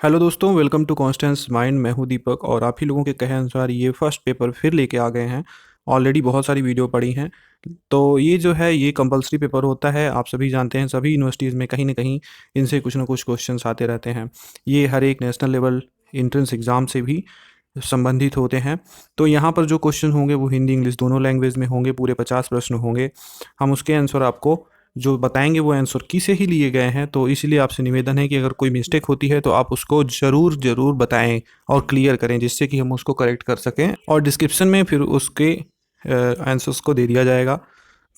Hello दोस्तों, welcome to Constance mind. मैं हूं दीपक और आप ही लोगों के कहे अनुसार ये फर्स्ट पेपर फिर लेके आ गए हैं। ऑलरेडी बहुत सारी वीडियो पड़ी हैं। तो ये जो है ये कंपलसरी पेपर होता है। आप सभी जानते हैं, सभी यूनिवर्सिटीज़ में कहीं ना कहीं इनसे कुछ ना कुछ क्वेश्चंस आते रहते हैं। ये हर एक नेशनल लेवल एंट्रेंस एग्ज़ाम से भी संबंधित होते हैं। तो यहाँ पर जो क्वेश्चन होंगे वो हिंदी इंग्लिश दोनों लैंग्वेज में होंगे। पूरे 50 प्रश्न होंगे। हम उसके आंसर आपको जो बताएंगे वो आंसर की से ही लिए गए हैं। तो इसलिए आपसे निवेदन है कि अगर कोई मिस्टेक होती है तो आप उसको ज़रूर ज़रूर बताएं और क्लियर करें, जिससे कि हम उसको करेक्ट कर सकें। और डिस्क्रिप्शन में फिर उसके आंसर्स को दे दिया जाएगा,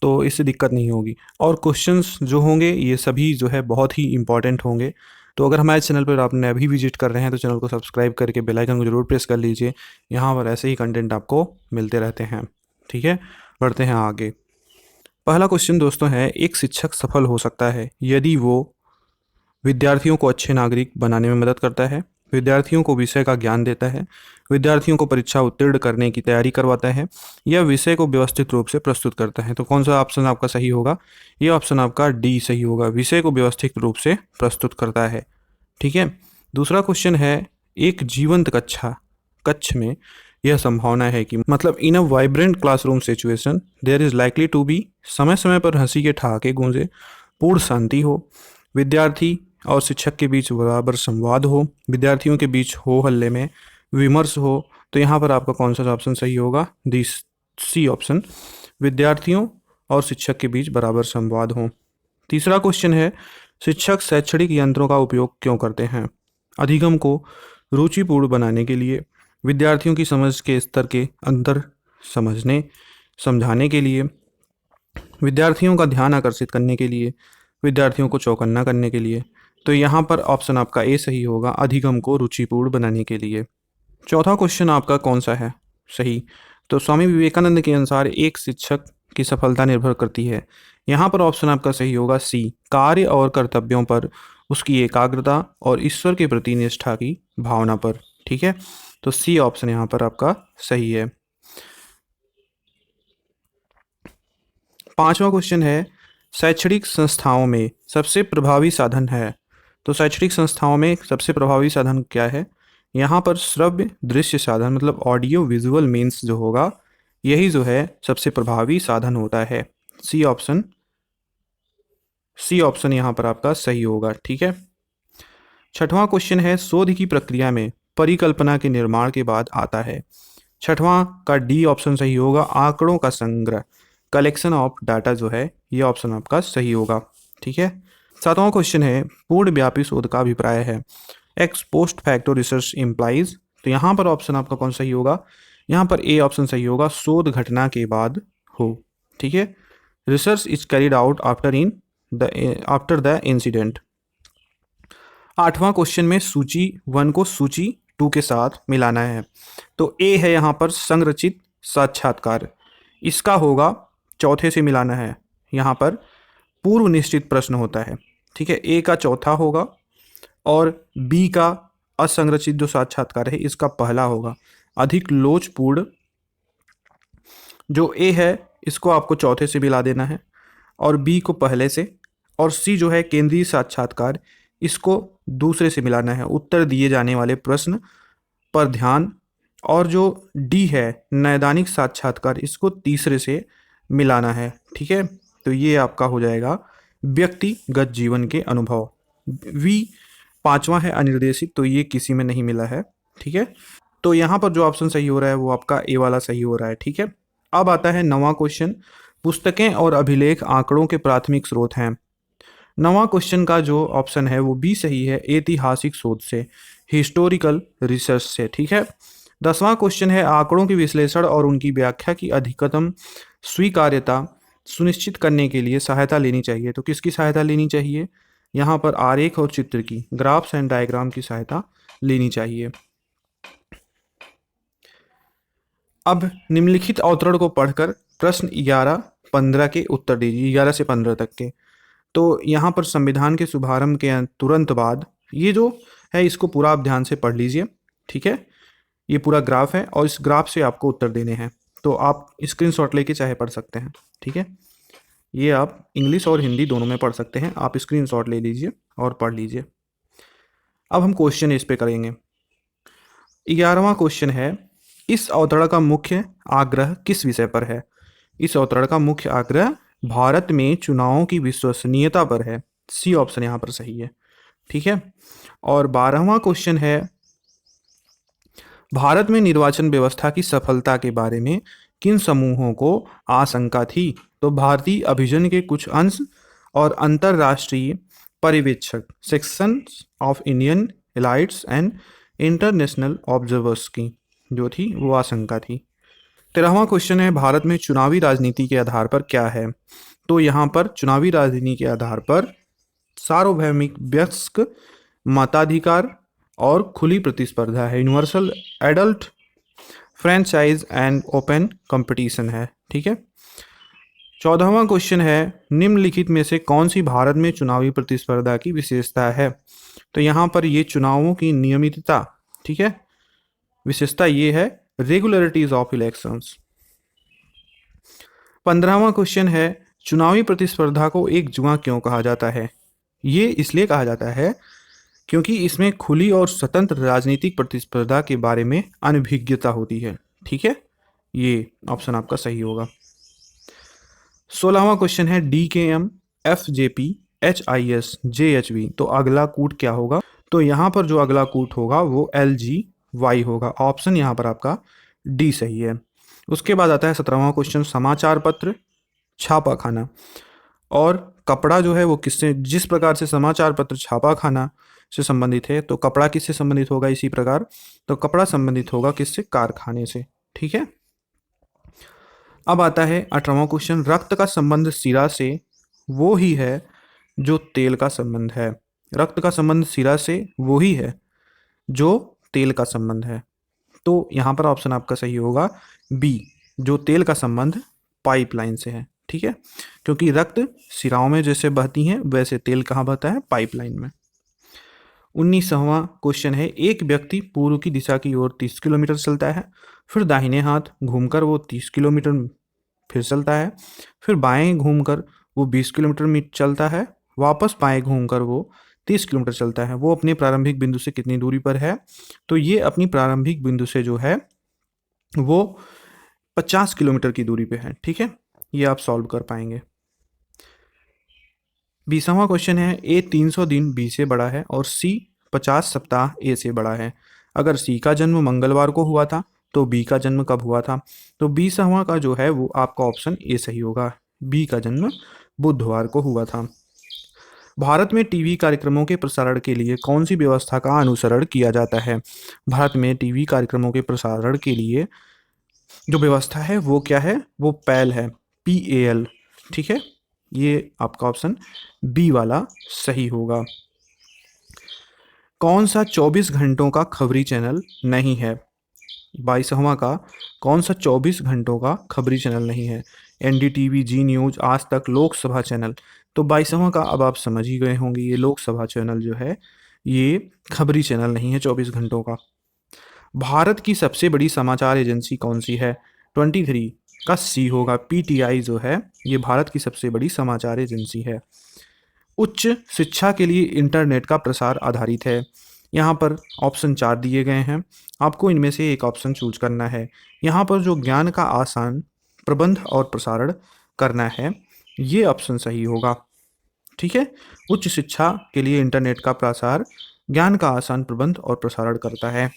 तो इससे दिक्कत नहीं होगी। और क्वेश्चंस जो होंगे ये सभी जो है बहुत ही इंपॉर्टेंट होंगे। तो अगर हमारे चैनल पर आपने अभी विजिट कर रहे हैं तो चैनल को सब्सक्राइब करके बेल आइकन को जरूर प्रेस कर लीजिए। यहाँ पर ऐसे ही कंटेंट आपको मिलते रहते हैं। ठीक है, बढ़ते हैं आगे। पहला क्वेश्चन दोस्तों है, एक शिक्षक सफल हो सकता है यदि वो विद्यार्थियों को अच्छे नागरिक बनाने में मदद करता है, विद्यार्थियों को विषय का ज्ञान देता है, विद्यार्थियों को परीक्षा उत्तीर्ण करने की तैयारी करवाता है, या विषय को व्यवस्थित रूप से प्रस्तुत करता है। तो कौन सा ऑप्शन आपका सही होगा? ये ऑप्शन आपका डी सही होगा, विषय को व्यवस्थित रूप से प्रस्तुत करता है। ठीक है। दूसरा क्वेश्चन है, एक जीवंत कक्ष में यह संभावना है कि मतलब in a vibrant classroom situation there is likely to be, समय समय पर हंसी के ठहाके गूंजे, पूर्ण शांति हो, विद्यार्थी और शिक्षक के बीच बराबर संवाद हो, विद्यार्थियों के बीच हो हल्ले में विमर्श हो। तो यहाँ पर आपका कौन सा ऑप्शन सही होगा? दी सी ऑप्शन, विद्यार्थियों और शिक्षक के बीच बराबर संवाद हो। तीसरा क्वेश्चन है, शिक्षक शैक्षणिक यंत्रों का उपयोग क्यों करते हैं? अधिगम को रुचिपूर्ण बनाने के लिए, विद्यार्थियों की समझ के स्तर के अंतर समझने समझाने के लिए, विद्यार्थियों का ध्यान आकर्षित करने के लिए, विद्यार्थियों को चौकन्ना करने के लिए। तो यहाँ पर ऑप्शन आपका ए सही होगा, अधिगम को रुचिपूर्ण बनाने के लिए। चौथा क्वेश्चन आपका कौन सा है सही? तो स्वामी विवेकानंद के अनुसार एक शिक्षक की सफलता निर्भर करती है। यहाँ पर ऑप्शन आपका सही होगा सी, कार्य और कर्तव्यों पर उसकी एकाग्रता और ईश्वर के प्रति निष्ठा की भावना पर। ठीक है, तो सी ऑप्शन यहाँ पर आपका सही है। पांचवा क्वेश्चन है, शैक्षणिक संस्थाओं में सबसे प्रभावी साधन है। तो शैक्षणिक संस्थाओं में सबसे प्रभावी साधन क्या है? यहाँ पर श्रव्य दृश्य साधन मतलब ऑडियो विजुअल मीन्स जो होगा, यही जो है सबसे प्रभावी साधन होता है। सी ऑप्शन, सी ऑप्शन यहाँ पर आपका सही होगा। ठीक है। छठवां क्वेश्चन है, शोध की प्रक्रिया में परिकल्पना के निर्माण के बाद आता है। छठवां का डी ऑप्शन सही होगा, आंकड़ों का संग्रह, कलेक्शन ऑफ डाटा जो है ये ऑप्शन आपका सही होगा। ठीक है। सातवां क्वेश्चन है, पूर्ण व्यापी शोध का अभिप्राय है x post facto research implies. तो यहाँ पर ऑप्शन आपका कौन सही होगा? यहाँ पर ए ऑप्शन सही होगा, शोध घटना के बाद हो। ठीक है, research is carried out after the incident. आठवां क्वेश्चन में सूची 1 को सूची 2 के साथ मिलाना है। तो ए है यहाँ पर संरचित साक्षात्कार, इसका होगा चौथे से मिलाना है। यहाँ पर पूर्व निश्चित प्रश्न होता है। ठीक है, ए का चौथा होगा और बी का असंरचित जो साक्षात्कार है इसका पहला होगा। अधिक लोचपूर्ण जो ए है इसको आपको चौथे से मिला देना है और बी को पहले से, और सी जो है केंद्रीय साक्षात्कार, इसको दूसरे से मिलाना है। उत्तर दिए जाने वाले प्रश्न पर ध्यान, और जो डी है नैदानिक साक्षात्कार, इसको तीसरे से मिलाना है। ठीक है, तो ये आपका हो जाएगा व्यक्तिगत जीवन के अनुभव। वी पांचवा है अनिर्देशित, तो ये किसी में नहीं मिला है। ठीक है, तो यहाँ पर जो ऑप्शन सही हो रहा है वो आपका ए वाला सही हो रहा है। ठीक है, अब आता है नवां क्वेश्चन, पुस्तकें और अभिलेख आंकड़ों के प्राथमिक स्रोत हैं। नवां क्वेश्चन का जो ऑप्शन है वो बी सही है, ऐतिहासिक शोध से, हिस्टोरिकल रिसर्च से। ठीक है। 10वां क्वेश्चन है, आंकड़ों के विश्लेषण और उनकी व्याख्या की अधिकतम स्वीकार्यता सुनिश्चित करने के लिए सहायता लेनी चाहिए। तो किसकी सहायता लेनी चाहिए? यहाँ पर आरेख और चित्र की, ग्राफ्स एंड डायग्राम की सहायता लेनी चाहिए। अब निम्नलिखित अवतरण को पढ़कर प्रश्न 11-15 के उत्तर दीजिए, 11 से 15 तक के। तो यहाँ पर संविधान के शुभारंभ के तुरंत बाद ये जो है इसको पूरा आप ध्यान से पढ़ लीजिए। ठीक है, ये पूरा ग्राफ है और इस ग्राफ से आपको उत्तर देने हैं। तो आप स्क्रीनशॉट लेके चाहे पढ़ सकते हैं। ठीक है, ये आप इंग्लिश और हिंदी दोनों में पढ़ सकते हैं। आप स्क्रीनशॉट ले लीजिए और पढ़ लीजिए। अब हम क्वेश्चन इस पे करेंगे। 11वां क्वेश्चन है, इस अवतरण का मुख्य आग्रह किस विषय पर है? इस अवतरण का मुख्य आग्रह भारत में चुनावों की विश्वसनीयता पर है। सी ऑप्शन यहाँ पर सही है। ठीक है। और 12वां क्वेश्चन है, भारत में निर्वाचन व्यवस्था की सफलता के बारे में किन समूहों को आशंका थी? तो भारतीय अभिजन के कुछ अंश और अंतरराष्ट्रीय पर्यवेक्षक, sections of Indian elites and international observers की जो थी वो आशंका थी। 13वां क्वेश्चन है, भारत में चुनावी राजनीति के आधार पर क्या है? तो यहाँ पर चुनावी राजनीति के आधार पर सार्वभौमिक वयस्क मताधिकार और खुली प्रतिस्पर्धा है। Universal adult franchise and open competition है। ठीक है। 14वां क्वेश्चन है, निम्नलिखित में से कौन सी भारत में चुनावी प्रतिस्पर्धा की विशेषता है? तो यहाँ पर ये चुनावों की नियमितता, ठीक है, विशेषता ये है रेगुलरिटीज ऑफ इलेक्शंस। 15वां क्वेश्चन है, चुनावी प्रतिस्पर्धा को एक जुआ क्यों कहा जाता है? ये इसलिए कहा जाता है क्योंकि इसमें खुली और स्वतंत्र राजनीतिक प्रतिस्पर्धा के बारे में अनभिज्ञता होती है। ठीक है, ये ऑप्शन आपका सही होगा। 16वां क्वेश्चन है, DKM, FJP, HIS, JHV, तो अगला कूट क्या होगा? तो यहाँ पर जो अगला कूट होगा वो LGY होगा। ऑप्शन यहाँ पर आपका डी सही है। उसके बाद आता है 17वां क्वेश्चन, समाचार पत्र, छापा खाना और कपड़ा जो है वो किससे, जिस प्रकार से समाचार पत्र छापा खाना से संबंधित है तो कपड़ा किससे संबंधित होगा इसी प्रकार? तो कपड़ा संबंधित होगा किससे? कारखाने से। ठीक है। अब आता है 18वां क्वेश्चन, रक्त का संबंध सिरा से वो ही है जो तेल का संबंध है। रक्त का संबंध सिरा से वो ही है जो तेल का संबंध है। तो यहाँ पर ऑप्शन आपका सही होगा बी, जो तेल का संबंध पाइपलाइन से है। ठीक है, क्योंकि रक्त सिराओं में जैसे बहती हैं वैसे तेल कहाँ बहता है? पाइपलाइन में। 19वां क्वेश्चन है, एक व्यक्ति पूर्व की दिशा की ओर 30 किलोमीटर चलता है, फिर दाहिने हाथ घूमकर वो 30 किलोमीटर फिर चलता है, फिर बाएं घूमकर वो 20 किलोमीटर चलता है, वापस बाएं घूमकर वो 30 किलोमीटर चलता है। वो अपने प्रारंभिक बिंदु से कितनी दूरी पर है? तो ये अपनी प्रारंभिक बिंदु से जो है वो 50 किलोमीटर की दूरी पे है। ठीक है, ये आप सॉल्व कर पाएंगे। 20वां क्वेश्चन है, ए 300 दिन बी से बड़ा है और सी 50 सप्ताह ए से बड़ा है। अगर सी का जन्म मंगलवार को हुआ था तो बी का जन्म कब हुआ था? तो 20वां का जो है वो आपका ऑप्शन ए सही होगा, बी का जन्म बुधवार को हुआ था। भारत में टीवी कार्यक्रमों के प्रसारण के लिए कौन सी व्यवस्था का अनुसरण किया जाता है? भारत में टीवी कार्यक्रमों के प्रसारण के लिए जो व्यवस्था है वो क्या है? वो पैल है, PAL। ठीक है, ये आपका ऑप्शन बी वाला सही होगा। कौन सा 24 घंटों का खबरी चैनल नहीं है? 22वां का कौन सा 24 घंटों का खबरी चैनल नहीं है? NDTV, जी न्यूज़, आज तक, लोकसभा चैनल। तो 22वां का अब आप समझ ही गए होंगे, ये लोकसभा चैनल जो है ये खबरी चैनल नहीं है 24 घंटों का। भारत की सबसे बड़ी समाचार एजेंसी कौन सी है? 23 का सी होगा, PTI जो है ये भारत की सबसे बड़ी समाचार एजेंसी है। उच्च शिक्षा के लिए इंटरनेट का प्रसार आधारित है। यहाँ पर ऑप्शन 4 दिए गए हैं, आपको इनमें से एक ऑप्शन चूज करना है। यहाँ पर जो ज्ञान का आसान प्रबंध और प्रसारण करना है ये ऑप्शन सही होगा। ठीक है, उच्च शिक्षा के लिए इंटरनेट का प्रसार ज्ञान का आसान प्रबंध और प्रसारण करता है।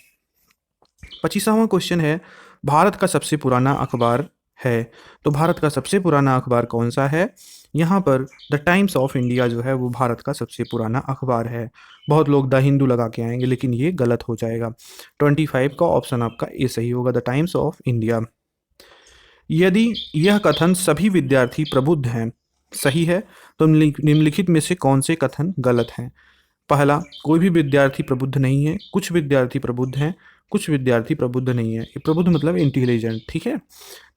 25वां क्वेश्चन है, भारत का सबसे पुराना अखबार है। तो भारत का सबसे पुराना अखबार कौन सा है? यहाँ पर द टाइम्स ऑफ इंडिया जो है वो भारत का सबसे पुराना अखबार है। बहुत लोग द हिंदू लगा के आएंगे लेकिन ये गलत हो जाएगा। 25 का ऑप्शन आपका ए सही होगा, द टाइम्स ऑफ इंडिया। यदि यह कथन सभी विद्यार्थी प्रबुद्ध हैं सही है तो निम्नलिखित में से कौन से कथन गलत हैं? पहला, कोई भी विद्यार्थी प्रबुद्ध नहीं है, कुछ विद्यार्थी प्रबुद्ध हैं, कुछ विद्यार्थी प्रबुद्ध नहीं है। ये प्रबुद्ध मतलब इंटेलिजेंट। ठीक है,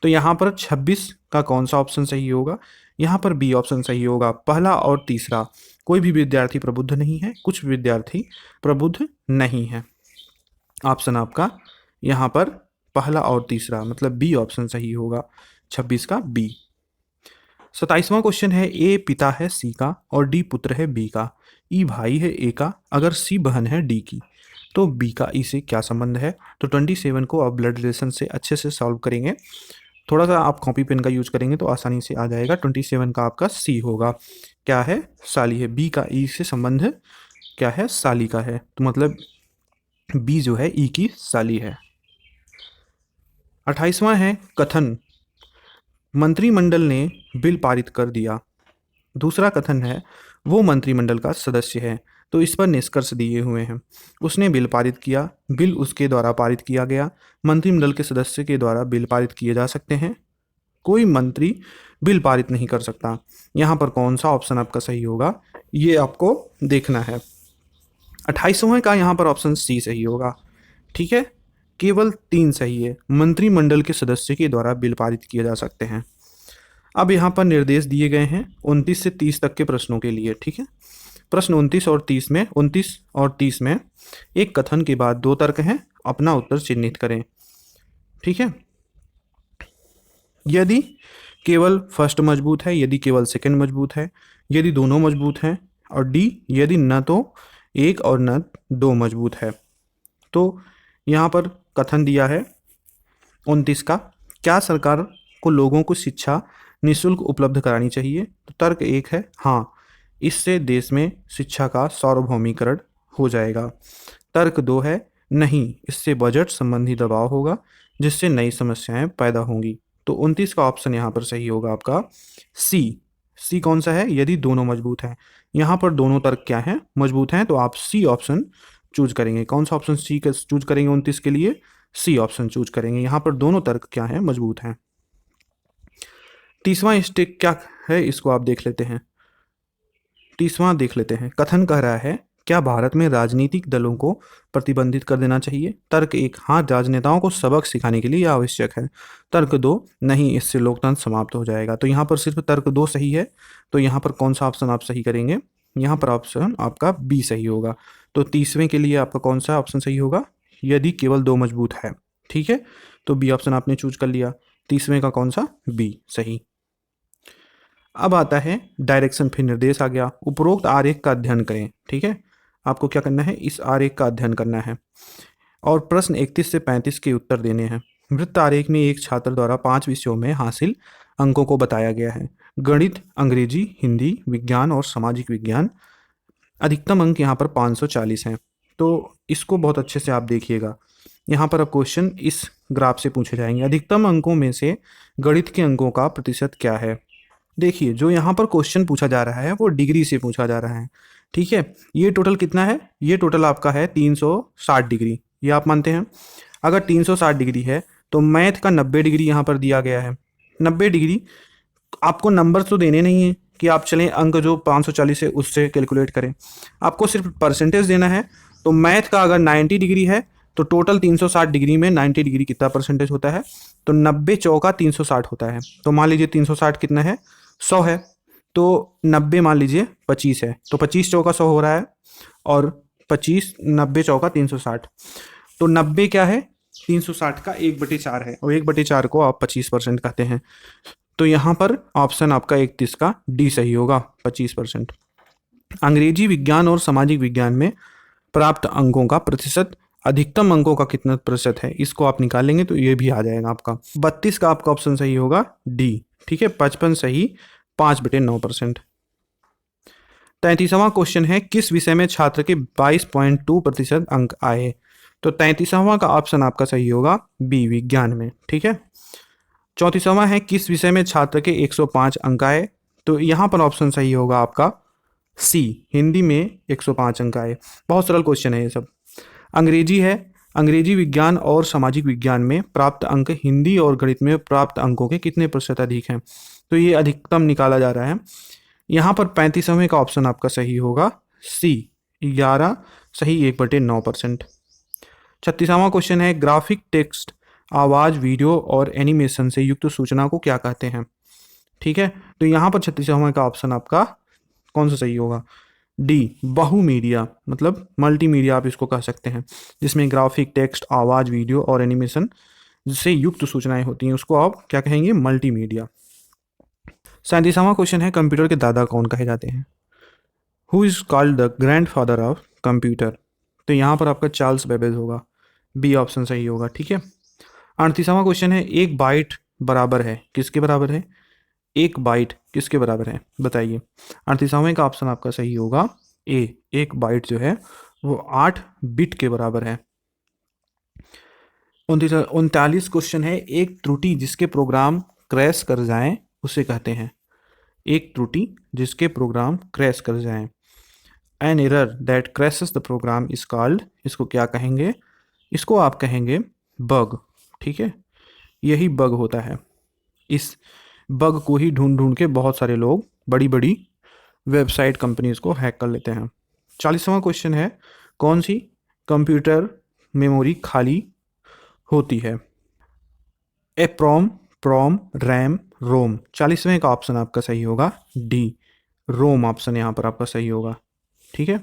तो यहाँ पर 26 का कौन सा ऑप्शन सही होगा? यहाँ पर बी ऑप्शन सही होगा, पहला और तीसरा। कोई भी विद्यार्थी प्रबुद्ध नहीं है, कुछ विद्यार्थी प्रबुद्ध नहीं है। ऑप्शन आपका यहाँ पर पहला और तीसरा मतलब बी ऑप्शन सही होगा, 26 का बी। 27वां क्वेश्चन है, ए पिता है सी का और डी पुत्र है बी का, ई भाई है ए का, अगर सी बहन है डी की, तो बी का ई से क्या संबंध है। तो 27 को आप ब्लड रिलेशन से अच्छे से सॉल्व करेंगे। थोड़ा सा आप कॉपी पेन का यूज करेंगे तो आसानी से आ जाएगा। 27 का आपका सी होगा, क्या है, साली है। बी का ई से संबंध क्या है, साली का है, तो मतलब बी जो है ई की साली है। 28वां है, कथन, मंत्रिमंडल ने बिल पारित कर दिया। दूसरा कथन है, वो मंत्रिमंडल का सदस्य है, तो इस पर निष्कर्ष दिए हुए हैं। उसने बिल पारित किया, बिल उसके द्वारा पारित किया गया, मंत्रिमंडल के सदस्य के द्वारा बिल पारित किए जा सकते हैं, कोई मंत्री बिल पारित नहीं कर सकता। यहाँ पर कौन सा ऑप्शन आपका सही होगा, ये आपको देखना है। 28वें का यहाँ पर ऑप्शन सी सही होगा। ठीक है, केवल 3 सही है, मंत्रिमंडल के सदस्य के द्वारा बिल पारित किए जा सकते हैं। अब यहाँ पर निर्देश दिए गए हैं 29 से 30 तक के प्रश्नों के लिए। ठीक है, प्रश्न 29 और 30 में, 29 और 30 में एक कथन के बाद 2 तर्क हैं, अपना उत्तर चिन्हित करें। ठीक है, यदि केवल फर्स्ट मजबूत है, यदि केवल सेकंड मजबूत है, यदि दोनों मजबूत हैं, और डी यदि न तो एक और न दो मजबूत है। तो यहाँ पर कथन दिया है 29 का, क्या सरकार को लोगों को शिक्षा निःशुल्क उपलब्ध करानी चाहिए। तो तर्क 1 है हाँ, इससे देश में शिक्षा का सार्वभौमिकरण हो जाएगा। तर्क 2 है नहीं, इससे बजट संबंधी दबाव होगा जिससे नई समस्याएं पैदा होंगी। तो 29 का ऑप्शन यहाँ पर सही होगा आपका सी। सी कौन सा है, यदि दोनों मजबूत हैं। यहाँ पर दोनों तर्क क्या हैं, मजबूत हैं, तो आप सी ऑप्शन चूज करेंगे। कौन सा ऑप्शन सी का चूज करेंगे 29 के लिए, सी ऑप्शन चूज करेंगे। यहाँ पर दोनों तर्क क्या हैं, मजबूत हैं। 30वां स्टेक क्या है, इसको आप देख लेते हैं। 30वां देख लेते हैं, कथन कह रहा है क्या भारत में राजनीतिक दलों को प्रतिबंधित कर देना चाहिए। तर्क 1 हाँ, राजनेताओं को सबक सिखाने के लिए यह आवश्यक है। तर्क 2 नहीं, इससे लोकतंत्र समाप्त हो जाएगा। तो यहाँ पर सिर्फ तर्क 2 सही है, तो यहाँ पर कौन सा ऑप्शन आप सही करेंगे, यहाँ पर ऑप्शन आपका बी सही होगा। तो 30वें के लिए आपका कौन सा ऑप्शन सही होगा, यदि केवल 2 मजबूत है। ठीक है, तो बी ऑप्शन आपने चूज कर लिया। 30वें का कौन सा, बी सही। अब आता है डायरेक्शन, फिर निर्देश आ गया। उपरोक्त आरेख का अध्ययन करें। ठीक है, आपको क्या करना है, इस आरेख का अध्ययन करना है और प्रश्न 31 से 35 के उत्तर देने हैं। वृत्त आरेख में एक छात्र द्वारा 5 विषयों में हासिल अंकों को बताया गया है। गणित, अंग्रेजी, हिंदी, विज्ञान और सामाजिक विज्ञान। अधिकतम अंक यहाँ पर 540 हैं। तो इसको बहुत अच्छे से आप देखिएगा। यहाँ पर अब क्वेश्चन इस ग्राफ से पूछे जाएंगे। अधिकतम अंकों में से गणित के अंकों का प्रतिशत क्या है। देखिए, जो यहाँ पर क्वेश्चन पूछा जा रहा है वो डिग्री से पूछा जा रहा है। ठीक है, ये टोटल कितना है, ये टोटल आपका है 360 डिग्री, ये आप मानते हैं। अगर 360 डिग्री है तो मैथ का 90 डिग्री यहाँ पर दिया गया है। 90 डिग्री, आपको नंबर तो देने नहीं है कि आप चलें अंक जो 540 है उससे कैलकुलेट करें, आपको सिर्फ परसेंटेज देना है। तो मैथ का अगर 90 डिग्री है तो टोटल 360 डिग्री में 90 डिग्री कितना परसेंटेज होता है, तो 90 चौका 360 होता है। तो मान लीजिए 360 कितना है, 100 है, तो 90 मान लीजिए 25 है, तो 25 चौका 100 हो रहा है, और 25 90 चौका 360, तो 90 क्या है, 360 का 1/4 है, और 1/4 को आप 25% कहते हैं। तो यहाँ पर ऑप्शन आपका 31 का डी सही होगा, 25%। अंग्रेजी, विज्ञान और सामाजिक विज्ञान में प्राप्त अंकों का प्रतिशत, अधिकतम अंकों का कितना प्रतिशत है, इसको आप निकालेंगे तो ये भी आ जाएगा आपका। 32 का आपका ऑप्शन सही होगा डी। ठीक है, 55 सही, 5/9%। 33वां क्वेश्चन है, किस विषय में छात्र के 22.2% अंक आए। तो 33वां का ऑप्शन आपका सही होगा बी, विज्ञान में। ठीक है, 34वां है, किस विषय में छात्र के 105 अंक आए। तो यहाँ पर ऑप्शन सही होगा आपका सी, हिंदी में 105 अंक आए। बहुत सरल क्वेश्चन है ये सब। अंग्रेजी है, अंग्रेजी, विज्ञान और सामाजिक विज्ञान में प्राप्त अंक हिंदी और गणित में प्राप्त अंकों के कितने प्रतिशत अधिक हैं। तो ये अधिकतम निकाला जा रहा है। यहाँ पर 35वें का ऑप्शन आपका सही होगा सी, 11 सही, 1/9%। 36वां क्वेश्चन है, ग्राफिक टेक्स्ट, आवाज़, वीडियो और एनिमेशन से युक्त सूचना को क्या कहते हैं। ठीक है, तो यहाँ पर 36वां का ऑप्शन आपका कौन सा सही होगा, डी, बहुमीडिया, मतलब मल्टीमीडिया आप इसको कह सकते हैं, जिसमें ग्राफिक, टेक्स्ट, आवाज़, वीडियो और एनिमेशन से युक्त सूचनाएं होती हैं, उसको आप क्या कहेंगे, मल्टीमीडिया। 37वां क्वेश्चन है कंप्यूटर के दादा कौन कहे जाते हैं? Who is called the grand father of computer? तो यहाँ पर आपका चार्ल्स बेबेज होगा, बी ऑप्शन सही होगा। ठीक है। 38वां क्वेश्चन है एक बाइट बराबर है किसके बराबर है? एक बाइट किसके बराबर है बताइए। 38वें का ऑप्शन आपका सही होगा ए, एक बाइट जो है वो 8 बिट के बराबर है। 39 क्वेश्चन है एक त्रुटि जिसके प्रोग्राम क्रैश कर जाएं उसे कहते हैं। एक त्रुटि जिसके प्रोग्राम क्रैश कर जाएं, an error that crashes the program is called, इसको क्या कहेंगे? इसको आप कहेंगे बग। ठीक है, यही बग होता है। इस बग को ही ढूंढ ढूंढ के बहुत सारे लोग बड़ी बड़ी वेबसाइट कंपनीज को हैक कर लेते हैं। 40वां क्वेश्चन है कौन सी कंप्यूटर मेमोरी खाली होती है? एप्रोम, प्रोम, रैम, रोम। 40वें का ऑप्शन आपका सही होगा डी, रोम ऑप्शन यहाँ पर आपका सही होगा। ठीक है।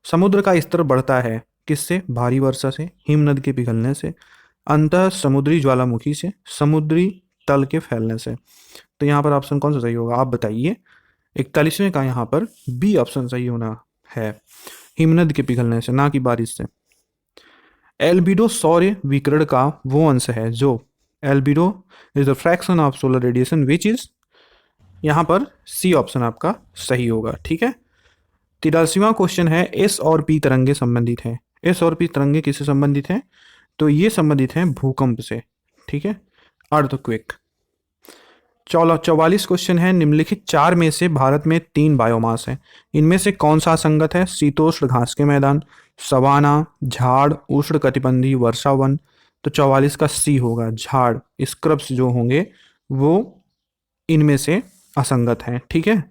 समुद्र का स्तर बढ़ता है किससे? भारी वर्षा से, हिमनद के पिघलने से, अंतः समुद्री ज्वालामुखी से, समुद्री तल के फैलने से। तो यहाँ पर ऑप्शन कौन सा सही होगा आप बताइए। 41वें का यहाँ पर बी ऑप्शन सही होना है, हिमनद के पिघलने से, ना कि बारिश से। एल्बिडो सौर्य विकिरण का वो अंश है जो, albedo is the fraction of solar radiation which is, यहाँ पर सी ऑप्शन आपका सही होगा। ठीक है। 83वां क्वेश्चन है एस और पी तरंगे संबंधित हैं। एस और पी तरंगे किससे संबंधित हैं? तो ये संबंधित हैं भूकंप से। ठीक है, अर्थक्वेक। 44 क्वेश्चन है निम्नलिखित 4 में से भारत में 3 बायोमास हैं, इनमें से कौन सा असंगत है? शीतोष्ण घास के मैदान, सवाना, झाड़, उष्ण कटिबंधीय वर्षा वन। तो 44 का सी होगा, झाड़, स्क्रब्स जो होंगे वो इनमें से असंगत हैं। ठीक है।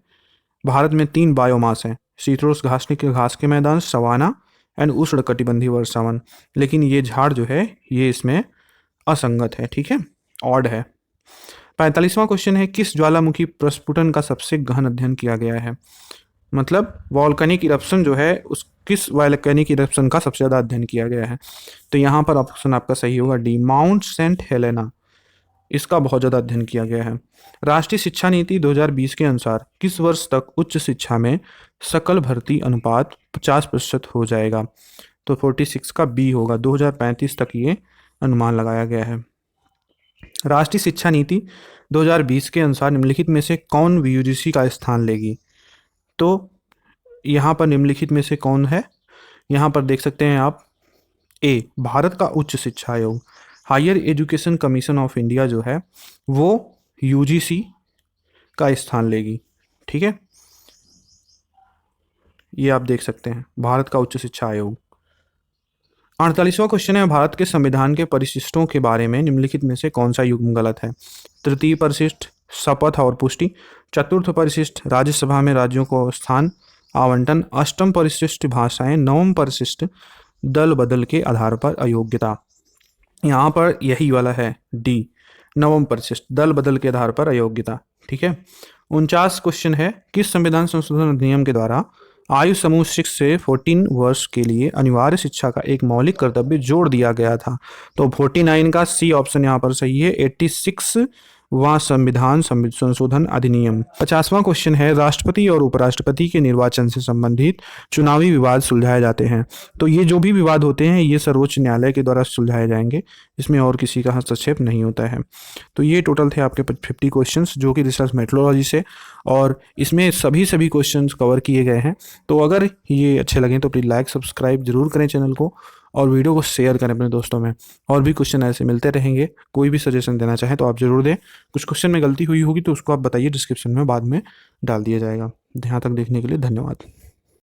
भारत में 3 बायोमास हैं, शीतोष्ण घास के मैदान, सवाना एंड उष्ण कटिबंधीय वर्षा वन, लेकिन ये झाड़ जो है ये इसमें असंगत है। ठीक है, ऑड है। 45वां क्वेश्चन है किस ज्वालामुखी प्रस्फुटन का सबसे गहन अध्ययन किया गया है? मतलब वॉल्केनिक इरप्शन जो है उस किस वॉल्केनिक इरप्शन का सबसे ज़्यादा अध्ययन किया गया है? तो यहाँ पर ऑप्शन आपका सही होगा डी, माउंट सेंट हेलेना, इसका बहुत ज़्यादा अध्ययन किया गया है। राष्ट्रीय शिक्षा नीति 2020 के अनुसार किस वर्ष तक उच्च शिक्षा में सकल भर्ती अनुपात 50% हो जाएगा? तो 46 का बी होगा, 2035 तक ये अनुमान लगाया गया है। राष्ट्रीय शिक्षा नीति 2020 के अनुसार निम्नलिखित में से कौन यूजीसी का स्थान लेगी? तो यहाँ पर निम्नलिखित में से कौन है? यहाँ पर देख सकते हैं आप, ए, भारत का उच्च शिक्षा आयोग, higher education commission of India जो है वो यूजीसी का स्थान लेगी। ठीक है, ये आप देख सकते हैं, भारत का उच्च शिक्षा आयोग। 48वां क्वेश्चन है भारत के संविधान के परिशिष्टों के बारे में निम्नलिखित में से कौन सा युग्म गलत है? तृतीय परिशिष्ट, शपथ और पुष्टि, चतुर्थ परिशिष्ट, राज्यसभा में राज्यों को स्थान आवंटन, अष्टम परिशिष्ट भाषाएं, नवम परिशिष्ट दल बदल के आधार पर अयोग्यता। यहाँ पर यही वाला है डी, नवम परिशिष्ट दल बदल के आधार पर अयोग्यता। ठीक है। 49 क्वेश्चन है किस संविधान संशोधन अधिनियम के द्वारा आयु समूह 6 से 14 वर्ष के लिए अनिवार्य शिक्षा का एक मौलिक कर्तव्य जोड़ दिया गया था? तो 49 का सी ऑप्शन यहाँ पर सही है, 86वां संविधान संशोधन अधिनियम। 50वां क्वेश्चन है राष्ट्रपति और उपराष्ट्रपति के निर्वाचन से संबंधित चुनावी विवाद सुलझाए जाते हैं। तो ये जो भी विवाद होते हैं ये सर्वोच्च न्यायालय के द्वारा सुलझाए जाएंगे, इसमें और किसी का हस्तक्षेप नहीं होता है। तो ये टोटल थे आपके 50 क्वेश्चंस जो कि रिसर्च मेट्रोलॉजी से, और इसमें सभी क्वेश्चंस कवर किए गए हैं। तो अगर ये अच्छे लगें तो प्लीज़ लाइक सब्सक्राइब जरूर करें चैनल को, और वीडियो को शेयर करें अपने दोस्तों में। और भी क्वेश्चन ऐसे मिलते रहेंगे, कोई भी सजेशन देना चाहें तो आप ज़रूर दें। कुछ क्वेश्चन में गलती हुई होगी तो उसको आप बताइए, डिस्क्रिप्शन में बाद में डाल दिया जाएगा। यहाँ तक देखने के लिए धन्यवाद।